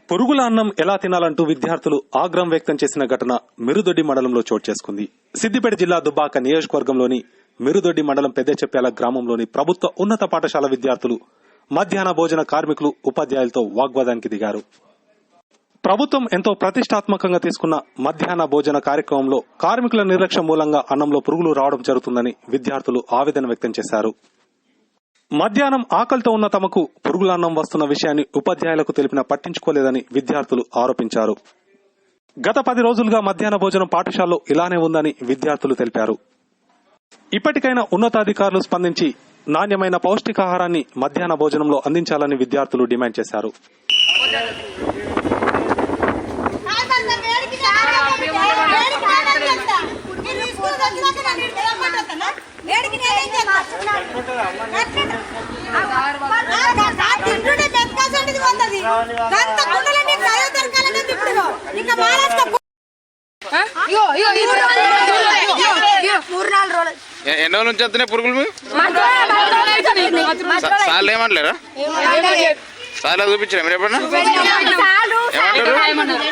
పురుగుల అన్నం ఎలా తినాలంటూ విద్యార్థులు ఆగ్రహం వ్యక్తం చేసిన ఘటన మిరుదొడ్డి మండలంలో చోటు చేసుకుంది. సిద్దిపేట జిల్లా దుబ్బాక నియోజకవర్గంలోని మిరుదొడ్డి మండలం పెద్దచెప్యాల గ్రామంలోని ప్రభుత్వ ఉన్నత పాఠశాల విద్యార్థులు మధ్యాహ్న భోజన కార్మికులు ఉపాధ్యాయులతో వాగ్వాదానికి దిగారు. ప్రభుత్వం ఎంతో ప్రతిష్టాత్మకంగా తీసుకున్న మధ్యాహ్న భోజన కార్యక్రమంలో కార్మికుల నిర్లక్ష్యం మూలంగా అన్నంలో పురుగులు రావడం జరుగుతుందని విద్యార్థులు ఆవేదన వ్యక్తం చేశారు. మధ్యాహ్నం ఆకలితో ఉన్న తమకు పురుగుల అన్నం వస్తున్న విషయాన్ని ఉపాధ్యాయులకు తెలిపినా పట్టించుకోలేదని విద్యార్థులు ఆరోపించారు. గత 10 రోజులుగా మధ్యాహ్న భోజనం పాఠశాలలో ఇలానే ఉందని విద్యార్థులు తెలిపారు. ఇప్పటికైనా ఉన్నతాధికారులు స్పందించి నాణ్యమైన పౌష్టికాహారాన్ని మధ్యాహ్న భోజనంలో అందించాలని విద్యార్థులు డిమాండ్ చేశారు. ఎన్ని రోజుల నుంచి వస్తున్నాయి పురుగులు? సార్లు ఏమంటలేరా? సార్లు చూపించారా మీరు ఎప్పుడన్నా? ఏమంటారు?